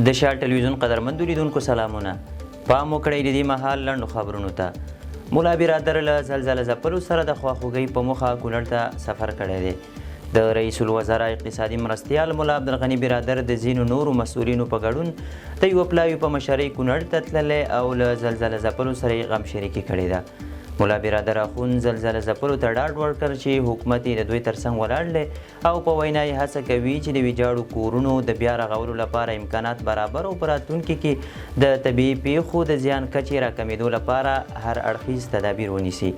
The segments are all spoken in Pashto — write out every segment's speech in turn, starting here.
د شال ټلویزیون قدرمندو لیدونکو سلامونه. پام وکړئ د دې مهال لنډو خبرونو ته. مولا برادر له زلزله ځپلو سره د خواخوږۍ په موخه کونړ ته سفر کړی دی. د رئیس الوزرا اقتصادي مرستیال مولا عبدالغني برادر د ځینو نورو مسؤلینو په ګډون د یوه پلاوي په مشرۍ کونړ ته تللی او له زلزله ځپلو سره یې غم شریکي کړې ده. مولا برادر اخوند زلزله ځپلو ته ډاډ ورکړ چې حکومت یې د دوی ترڅنګ ولاړ دی او په وینا یې هڅه کوي چې د ویجاړو کورونو د بیا رغولو لپاره امکانات برابر او په راتلونکي کې د طبیعي پیښو د زیان کچې راکمېدو لپاره هر اړخیز تدابیر ونیسي.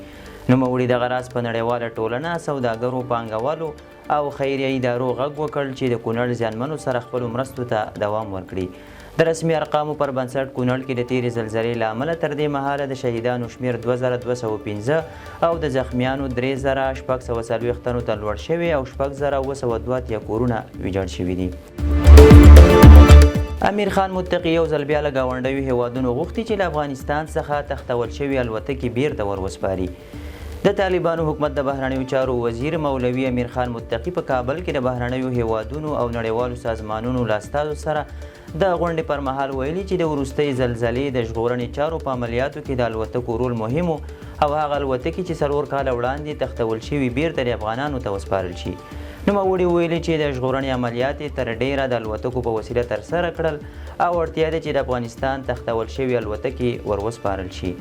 نوموړي دغه راز په نړیواله ټولنه، سوداګرو، پانګوالو او خیریه ادارو غږ وکړ چې د کونړ زیانمنو سره خپلو مرستو ته دوام ورکړي. د رسمي ارقامو پر بنسټ کونړ کې د تیرې زلزلې له امله تر دې مهاله د شهیدانو شمېر 2215 او د زخمیانو 3640 تنو ته لوړ شوی او 6702 کورونه ویجاړ شوي دي. امیر خان متقي یو ځل بیا له ګاونډیو هیوادونو غوښتي چې له افغانستان څخه تښتول شوي الوتکې بیرته ور وسپاري. د طالبانو حکومت د بهرنیو چارو وزیر مولوي امیر خان متقي په کابل کې د بهرنیو هیوادونو او نړیوالو سازمانونو له استازو سره د غونډې پر مهال ویلي چې د وروستۍ زلزلې د ژغورنې چارو په عملیاتو کې د الوتکو رول مهم و او هغه الوتکې چې 4 کاله وړاندې تښتول شوي بیرته د افغانانو ته وسپارل شي. نوموړي ویلي چې د ژغورنې عملیات یې تر ډیره د الوتکو په وسیله ترسره کړل او اړتیا ده چې د افغانستان تښتول شوي الوتکې ور وسپارل شي.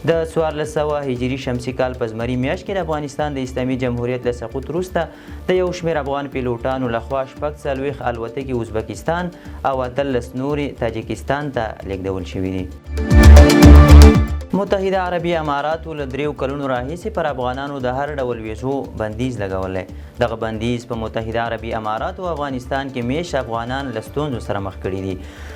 د 1400 هجري شمسي کال په زمري میاشت کې د افغانستان د اسلامي جمهوریت له سقوط وروسته د یو شمېر افغان پیلوټانو لخوا 40 الوتکې ازبکستان او 18 نورې تاجکستان ته لیږدول شوي دي. متحده عربي اماراتو له 3 کلونو راهیسې پر افغانانو د هر ډول ویزو بندیز لګولی. دغه بندیز په متحده عربي اماراتو او افغانستان کې میشت افغانان له ستونزو سره مخ کړي دي.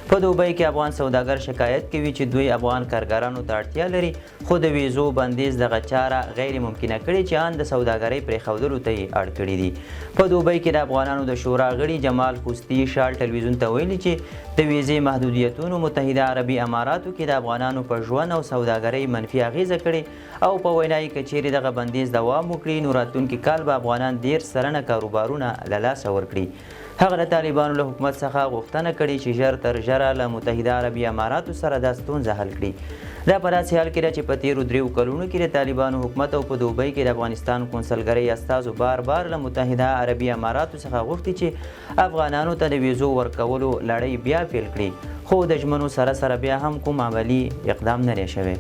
په دوبۍ کې افغان سوداګر شکایت کوي چې دوی افغان کارګرانو ته اړتیا لري خو د ویزو بندیز دغه چاره غیر ممکنه کړي چې ان د سوداګرۍ پرېښودلو ته یې اړ کړي دي. په دوبۍ کې د افغانانو د شورا غړي جمال خوستي شال ټلویزیون ته ویلي چې د ویزې محدودیتونو متحده عربي اماراتو کې د افغانانو په ژوند او سوداګرۍ منفي اغیزه کړي او په وینا یې که چیرې دغه بندیز دوام وکړي نو راتلونکي کال به افغانان 10 سلنه کاروبارونه له لاسه ورکړي. هغه د طالبانو له حکومت څخه غوښتنه کړې چې ژر تر ژره له متحده عربي اماراتو سره دا ستونزه حل کړي. دا په داسې حال کې ده چې په تیرو 3 کلونو کې د طالبانو حکومت او په دوبۍ کې د افغانستان قونسلګرۍ استازو بار بار له متحده عربي اماراتو څخه غوښتي چې افغانانو ته د ویزو ورکولو لړۍ بیا پیل کړي خو د ژمنو سره سره بیا هم کوم عملي اقدام نه دی شوی.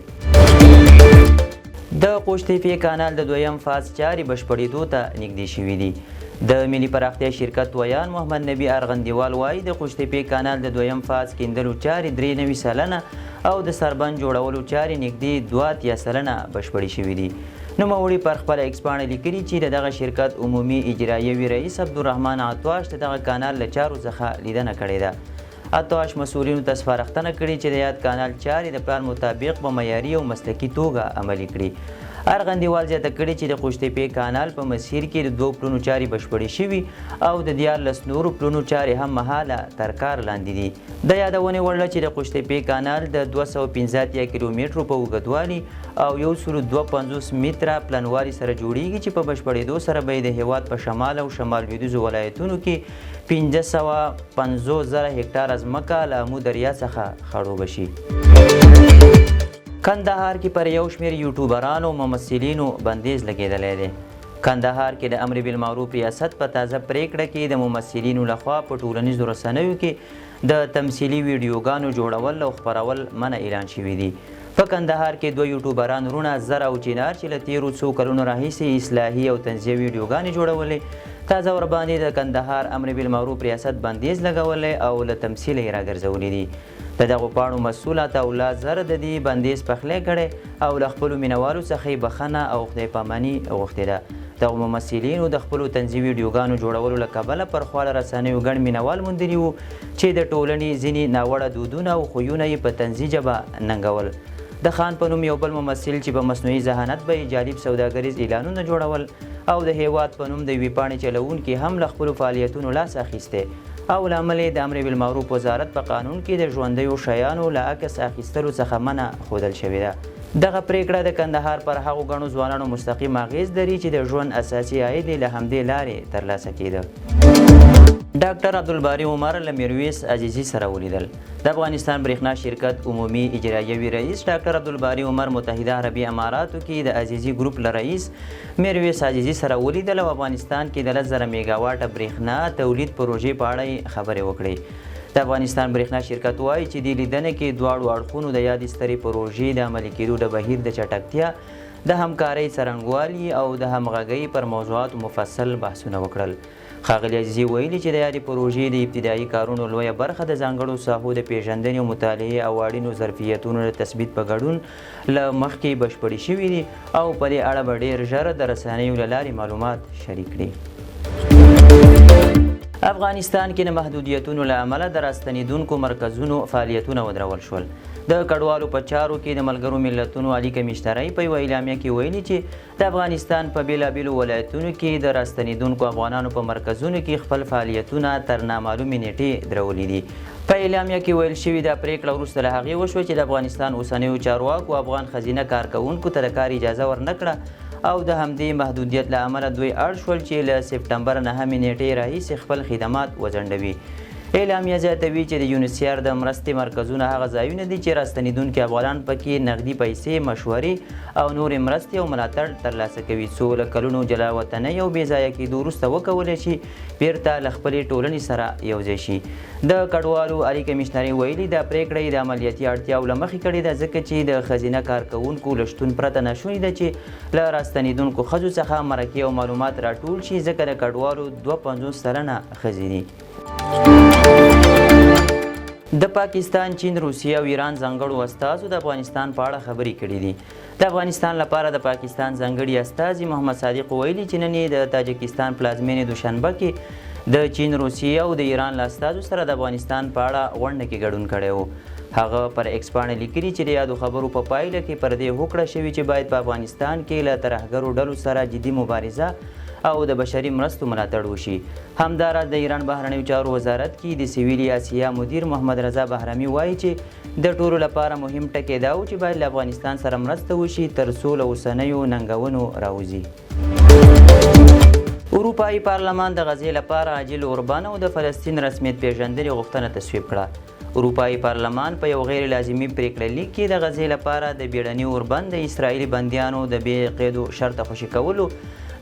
د قوشتېپې کانال د 2م فاز چارې بشپړېدو ته نږدې شوي دي. د ملي پراختیا شرکت ویان محمد نبی ارغندیوال وایي د قوشتېپې کانال د 2م فاز کیندلو چارې 93 سلنه او د سربند جوړولو چارې نږدې 82 سلنه بشپړې شوي دي. نوموړي پر خپله ایکس پاڼه لیکلي چې د دغه شرکت عمومي اجرایوي رئیس عبدالرحمن عطواش د دغه کانال له چارو څخه لیدنه کړې ده. عطواش مسؤلینو ته سپارښتنه کړې چې د یاد کانال چارې د پلان مطابق په معیاري او مسلکي توګه عملي کړي. ارغندیوال زیاته کړې چې د قوشتېپې کانال په مسیر کې د 2 پلونو چارې بشپړې شوي او د 14 نورو پلونو چارې هم مهاله تر کار لاندې دي. د یادونې وړ ده چې د قوشتېپې کانال د 215 کیلومترو په اوږدوالي او 152 متره پلنوالي سره جوړیږي چې په بشپړېدو سره به یې د هیواد په شمال او شمال لویدیځو ولایتونو کې 550,000 هکټاره ځمکه له امو دریا څخه خړوبه شي. کندهار کې پر یو شمېر یوټیوبرانو او ممثلینو بندیز لګېدلی دی. کندهار کې د امر بالمعروف ریاست په تازه پریکړه کې د ممثلینو لخوا په ټولنیزو رسنیو کې د تمثیلي ویډیوګانو جوړول او خپرول منع اعلان شوي دي. په کندهار کې 2 یوټیوبران رونه زر او چینار چې له تیرو 2 کلونو راهیسې اصلاحي او تنزیه ویډیوګانې جوړولې تازه ورباندې د کندهار امر بالمعروف ریاست بندیز لګولی او له تمثیله یې راګرځولي دي. د دغو پاڼو مسؤل عطاالله زر د دې بندیز پخلی کړی او له خپلو مینوالو څخه یې بخښنه او خدای پاماني غوښتې ده. دغو ممثلینو د خپلو طنزي ویډیوګانو جوړولو له کبله پر خواله رسنیو ګڼ مینوال موندلي وو چې د ټولنې ځینې ناوړه دودونه او خویونه یې په طنزي ژبه ننګول. د خان په نوم یو بل ممثل چې په مصنوعي ذهانت به یې جالب سوداګریز اعلانونه جوړول او د هیواد په نوم د یوې پاڼې چلوونکي هم له خپلو فعالیتونو لاس اخیستی او له امله د امر بالمعروف وزارت په قانون کې د ژوندیو شیانو له عکس اخیستلو څخه منع ښودل شوې ده. دغه پریکړه د کندهار پر هغو ګڼو ځوانانو مستقیم اغیز لري چې د ژوند اساسي عاید یې له همدې لارې ترلاسه کېده. ډاکټر عبدالباري عمر له میرویس عزیزي سره ولیدل. د افغانستان برېښنا شرکت عمومي اجرایوي رئیس ډاکټر عبدالباري عمر متحده عربي اماراتو کې د عزیزي ګروپ له رئیس میرویس عزیزي سره ولیدل او افغانستان کې د 10,000 میګاواټه برېښنا تولید پروژې په اړه خبرې وکړې. د افغانستان برېښنا شرکت وایي چې د لیدنې کې دواړو اړخونو د یادې سترې پروژې د عملي کېدو د بهیر د چټکتیا، د همکارۍ څرنګوالي او د همغږۍ پر موضوعاتو مفصل بحثونه وکړل. ښاغلي عزیزي ویلي چې د یادې پروژې د ابتدایي کارونو لویه برخه د ځانګړو ساحو د پیژندنې او مطالعې او اړینو ظرفیتونو د تثبیت په ګډون له مخکې بشپړې شوي دي او په دې اړه به ډېر ژر د رسنیو له لارې معلومات شریک کړي. افغانستان کې د محدودیتونو له امله د راستنېدونکو مرکزونو فعالیتونه ودرول شول. د کډوالو په چارو کې د ملګرو ملتونو عالي کمیشنرۍ په یوه اعلامیه کې ویلي چې د افغانستان په بېلابېلو ولایتونو کې د راستنېدونکو افغانانو په مرکزونو کې خپل فعالیتونه تر نامعلومې نیټې درولي دي. په اعلامیه کې ویل شوي دا پریکړه وروسته له هغې وشوه چې د افغانستان اوسنیو چارواکو افغان ښځینه کارکوونکو ته د کار اجازه ورنه کړه او د همدې محدودیت له امله دوی اړ شول چې له سپټمبر 9 نیټې راهیسې خپل خدمات وځنډوي. اعلامیه زیاتوي چې د یونیسیار د مرستې مرکزونه هغه ځایونه دي چې راستنېدونکي افغانان پکې نغدي پیسې، مشورې او نورې مرستې او ملاتړ ترلاسه کوي څو له کلونو جلا وطنۍ او بې ځایه کېدو وروسته وکولی شي بیرته له خپلې ټولنې سره یوځای شي. د کډوالو عالي کمیشنرۍ ویلي دا پریکړه یې د عملیاتي اړتیاو له مخې کړې ده ځکه چې د ښځینه کارکوونکو له شتون پرته ناشونې ده چې له راستنېدونکو ښځو څخه مرکې او معلومات راټول شي ځکه د کډوالو 52 سلنه ښځې دي. د پاکستان، چین، روسیې او ایران ځانګړو استازو د افغانستان په اړه خبرې کړې دي. د افغانستان لپاره د پاکستان ځانګړي استازي محمد صادق ویلي چې نن یې د تاجکستان پلازمینې دوشنبه کې د چین، روسیې او د ایران له استازو سره د افغانستان په اړه غونډه کې ګډون کړی و. هغه پر ایکس پاڼه لیکلي چې د یادو خبرو په پایله کې پر دې هوکړه شوې چې باید په افغانستان کې له ترهګرو ډلو سره جدي مبارزه او د بشري مرستو ملاتړ وشي. همداراز د ایران بهرنیو چارو وزارت کې د سویلي اسیا مدیر محمد رضا بهرامي وایي چې د ټولو لپاره مهم ټکی دا و چې باید له افغانستان سره مرسته وشي تر څو له اوسنیو ننګونو راوځي. اروپایي پارلمان د غزې لپاره عاجل اوربند او د فلسطین رسمیت پیژندنې غوښتنه تصویب کړه. اروپایي پارلمان په یو غیر لازمي پریکړه لیک کې د غزې لپاره د بیړني اوربند د اسرائیلي بندیانو د بې قیدو شرطه خوشي کولو،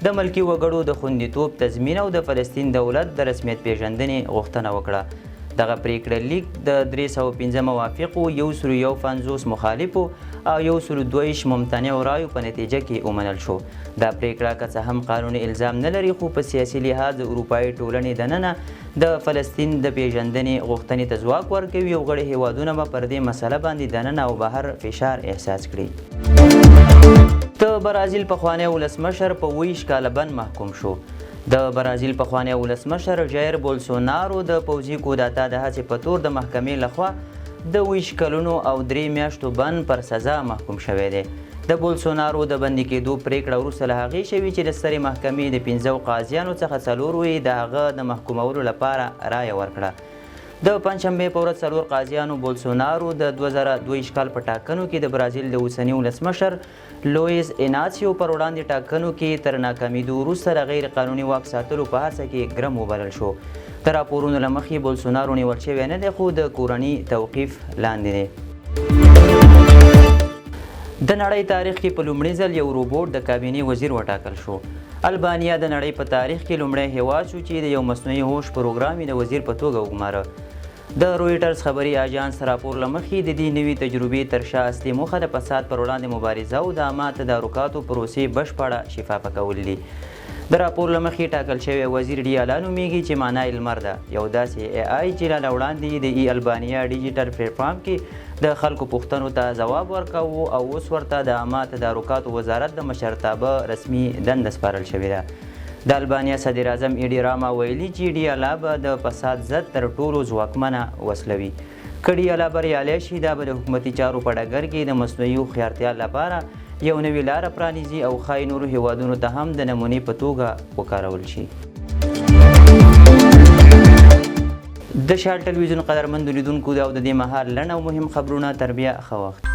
د ملکي وګړو د خوندیتوب تضمین او د فلسطین دولت د رسمیت پیژندنې غوښتنه وکړه. دغه پریکړه لیک د 315 موافقو، 150 مخالفو او 122 ممتنعو رایو په نتیجه کې ومنل شو. دا پریکړه که څه هم قانوني الزام نه لري خو په سیاسي لحاظ د اروپایي ټولنې دننه د فلسطین د پیژندنې غوښتنې ته ځواک ورکوي او غړي هیوادونه به پر دې مسله باندې دننه او بهر فشار احساس کړي. د برازیل پخوانی ولسمشر په 20 کاله بند محکوم شو. د برازیل پخوانی ولسمشر جایر بولسونارو د پوځي کودتا د هڅې په تور د محکمې لخوا د 20 کلونو او 3 میاشتو بند پر سزا محکوم شوی دی. د بولسونارو د بندي کېدو پریکړه وروسته له هغې شوې چې د سترې محکمې د 15 قاضیانو څخه 4 د هغه د محکومولو لپاره رایه ورکړه. د پنجشنبې په ورځ 4 قاضیانو بولسونارو د 2022 کال په ټاکنو کې د برازیل د اوسني ولسمشر لویس ایناسیو پر وړاندې ټاکنو کې تر ناکامېدو وروسته د غیر قانوني واک ساتلو په هڅه کې ګرم وبلل شو. د راپورونو له مخې بولسونارو نیول شوی نه دی خو د کورني توقیف لاندې دی. د نړۍ تاریخ کې په لومړي ځل یو روبوټ د کابینې وزیر وټاکل شو. البانیا د نړۍ په تاریخ کې لومړی هیواد شو چې د یو مصنوعي هوش پروګرام د وزیر په توګه وګماره. د رویټرز خبري اژانس راپور له مخې د دې نوي تجربې تر شا اصلي موخه د فساد پر وړاندې مبارزه او د عامه تدارکاتو پروسې بشپړه شفافه کول دي. د راپور له مخې ټاکل شوی وزیر ډیالا نومیږي چې معنا یې لمر ده، یو داسې AI چې له وړاندې د البانیا ډیجیټل پلیټفارم کې د خلکو پوښتنو ته ځواب ورکاوه او اوس ورته د عامه تدارکاتو وزارت د مشرتابه رسمي دنده سپارل شوې ده. د البانیا صدر اعظم ایډي راما ویلي چې ډیالا به د فساد ضد تر ټولو ځواکمنه وسله وي. که ډیالا بریالی شي دا به د حکومتي چارو په ډګر کې د مصنوعي هوښیارتیا لپاره یو نوې لاره پرانیزي او ښایي نورو هیوادونو ته هم د نمونې په توګه وکارول شي. د شال ټلویزیون قدرمندو لیدونکو او د دې مهال لنډ او مهم خبرونه تر بیا ښه وخت.